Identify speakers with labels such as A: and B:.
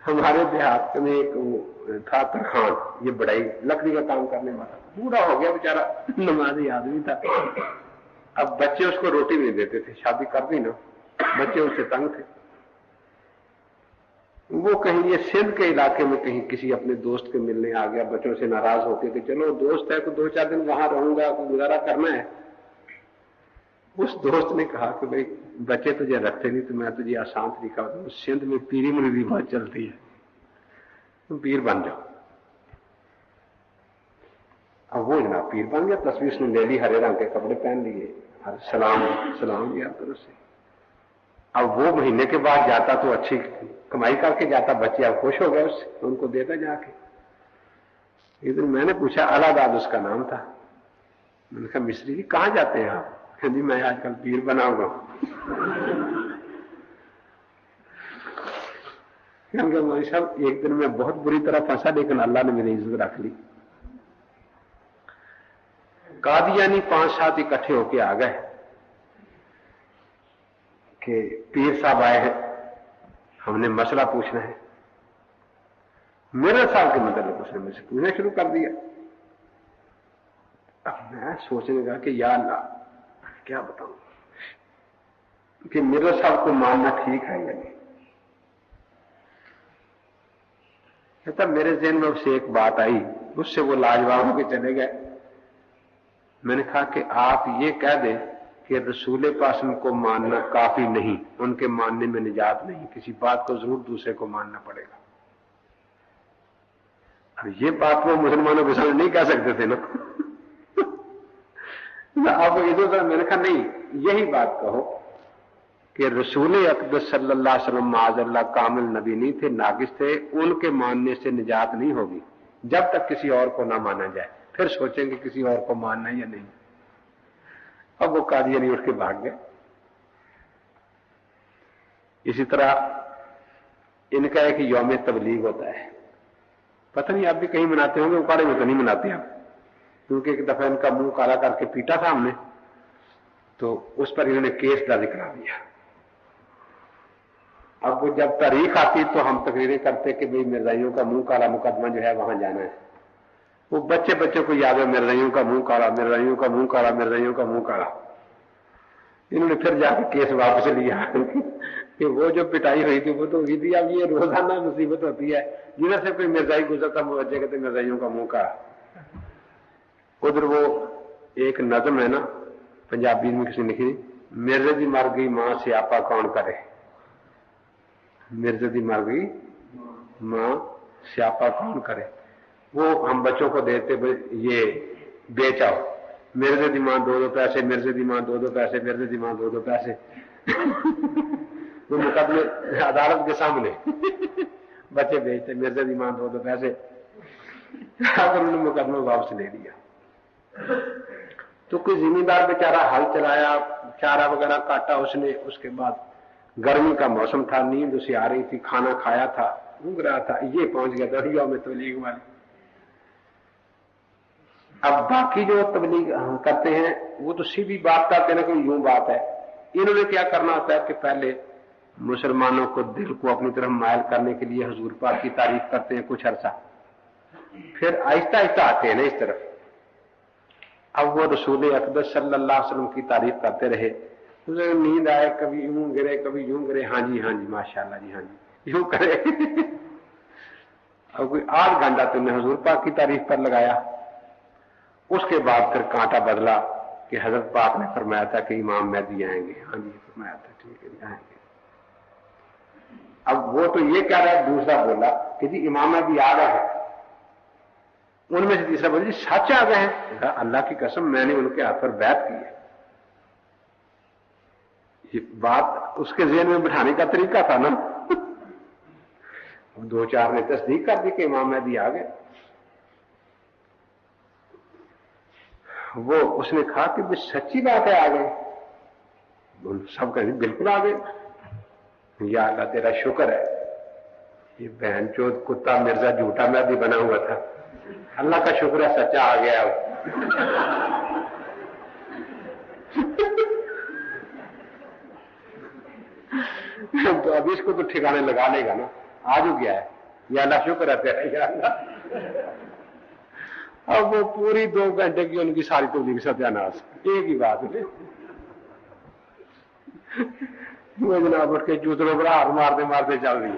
A: ہمارے دیہات میں ایک تھا ترخان، یہ بڑائی لکڑی کا کام کرنے والا، بوڑھا ہو گیا بیچارہ، نمازی آدمی تھا. اب بچے اس کو روٹی نہیں دیتے تھے، شادی کر دی نا، بچے اس سے تنگ تھے. وہ کہیں یہ سندھ کے علاقے میں کہیں کسی اپنے دوست کے ملنے آ گیا، بچوں سے ناراض ہو کے کہ چلو دوست ہے تو 2-4 دن وہاں رہوں گا، گزارا کرنا ہے. اس دوست نے کہا کہ بھائی بچے تجھے رکھتے نہیں تو میں تجھے آسان طریقہ بتاؤں، سندھ میں پیری مریدی بہت چلتی ہے، تم پیر بن جاؤ. اب وہ جناب پیر بن گیا، تصویر اس نے لے لی، ہرے رنگ کے کپڑے پہن لیے، سلام دیا طرف سے. اب وہ مہینے کے بعد جاتا تو اچھی کمائی کر کے جاتا، بچے اب خوش ہو گئے اس سے، ان کو دیتا جا کے. ایک دن میں نے پوچھا، الہداد اس کا نام تھا، میں نے کہا مصری جی کہاں جاتے ہیں آپ؟ کہ جی میں آج کل پیر بنا ہوا ہوں. مولوی صاحب ایک دن میں بہت بری طرح پھنسا، لیکن اللہ نے میری عزت رکھ لی. قادیانی 5-7 اکٹھے ہو کے آ گئے کہ پیر صاحب آئے ہیں، ہم نے مسئلہ پوچھنا ہے. میرے صاحب کے متعلق اس نے مجھ سے پوچھنا شروع کر دیا. اب میں سوچنے لگا کہ یا اللہ کیا بتاؤں کہ میرے صاحب کو ماننا ٹھیک ہے یا نہیں. کہتا میرے ذہن میں اس سے ایک بات آئی، اس سے وہ لاجواب ہو کے چلے گئے. میں نے کہا کہ آپ یہ کہہ دیں کہ رسول قاسم کو ماننا کافی نہیں، ان کے ماننے میں نجات نہیں، کسی بات کو ضرور دوسرے کو ماننا پڑے گا. اب یہ بات وہ مسلمانوں کے سامنے نہیں کہہ سکتے تھے نا. اب ادھر میں نے کہا نہیں، یہی بات کہو کہ رسول اقدس صلی اللہ علیہ وسلم معاذ اللہ کامل نبی نہیں تھے، ناقص تھے، ان کے ماننے سے نجات نہیں ہوگی جب تک کسی اور کو نہ مانا جائے، پھر سوچیں گے کسی اور کو ماننا یا نہیں. اب وہ قادیانی اٹھ کے بھاگ گئے. اسی طرح ان کا ایک یوم تبلیغ ہوتا ہے، پتہ نہیں آپ بھی کہیں مناتے ہوں گے، اکاڑے میں تو نہیں مناتے آپ، کیونکہ ایک دفعہ ان کا منہ کالا کر کے پیٹا تھا ہم نے، تو اس پر انہوں نے کیس درج کرا دیا. اب وہ جب تاریخ آتی تو ہم تقریریں کرتے کہ بھئی مرزائیوں کا منہ کالا مقدمہ جو ہے وہاں جانا ہے. وہ بچے کو یاد ہے مرزائیوں کا منہ کالا، مرزائیوں کا منہ کالا، مرزائیوں کا منہ کالا. انہوں نے پھر جا کے کیس واپس لیا کہ وہ جو پٹائی ہوئی تھی وہ تو ہوئی تھی، اب یہ روزانہ مصیبت ہوتی ہے، جدھر سے کوئی مرزائی گزرتا وہ بچے کہتے مرزائیوں کا منہ کالا. ادھر وہ ایک نظم ہے نا پنجابی میں کسی نے لکھی، مرزے دی مر گئی ماں سیاپا کون کرے، مرزے دی مر گئی ماں سیاپا کون کرے. وہ ہم بچوں کو دیتے یہ بیچ آؤ، مرزے دی ماں 2 پیسے، مرزے دی ماں 2 پیسے، مرزے دی ماں 2 پیسے. وہ مقدمے عدالت کے سامنے بچے بیچتے، مرزے دی ماں 2 پیسے. اگر انہوں نے مقدمہ واپس لے لیا تو کوئی زمیندار بیچارہ ہل چلایا، چارہ وغیرہ کاٹا اس نے، اس کے بعد گرمی کا موسم تھا، نیند اسے آ رہی تھی، کھانا کھایا تھا، اونگ رہا تھا، یہ پہنچ گیا تھا یوم تبلیغ والی. اب باقی جو تبلیغ کرتے ہیں وہ تو سیدھی بات کرتے ہیں نا، کوئی یوں بات ہے. انہوں نے کیا کرنا ہوتا ہے کہ پہلے مسلمانوں کو دل کو اپنی طرف مائل کرنے کے لیے حضور پاک کی تعریف کرتے ہیں کچھ عرصہ، پھر آہستہ آہستہ آتے ہیں نا اس طرف. اب وہ رسول اقدس صلی اللہ علیہ وسلم کی تعریف کرتے رہے، نیند آئے، کبھی یوں گرے کبھی یوں گرے، ہاں جی ماشاءاللہ جی، ہاں جی یوں کرے. اب کوئی 8 گھنٹہ تم نے حضور پاک کی تعریف پر لگایا. اس کے بعد پھر کانٹا بدلا کہ حضرت پاک نے فرمایا تھا کہ امام مہدی آئیں گے. ہاں جی فرمایا تھا، ٹھیک ہے آئیں گے. اب وہ تو یہ کہہ رہا ہے، دوسرا بولا کہ جی امام مہدی آ گئے ہیں. ان میں سے تیسرا بولا جی سچ آ گئے ہیں. اللہ کی قسم میں نے ان کے ہاتھ پر بیعت کی ہے. یہ بات اس کے ذہن میں بٹھانے کا طریقہ تھا نا. 2-4 نے تصدیق کر دی کہ امام مہدی آ گئے. وہ اس نے کہا کہ سچی بات ہے آ گئے. سب کہیں بالکل آ گئے. یا اللہ تیرا شکر ہے، یہ بہن چود کتا مرزا جھوٹا مہدی بنا ہوا تھا، اللہ کا شکر ہے سچا آ گیا. تو اب اس کو تو ٹھکانے لگا لے گا نا، آج ہو گیا ہے. یا اللہ شکر ہے تیرا یا اللہ. اب وہ پوری 2 گھنٹے کی ان کی ساری تبلیغ ستیاناش ایک ہی بات میں. وہ جناب اٹھ کے جوتروں پر ہاتھ مارتے مارتے چل رہی.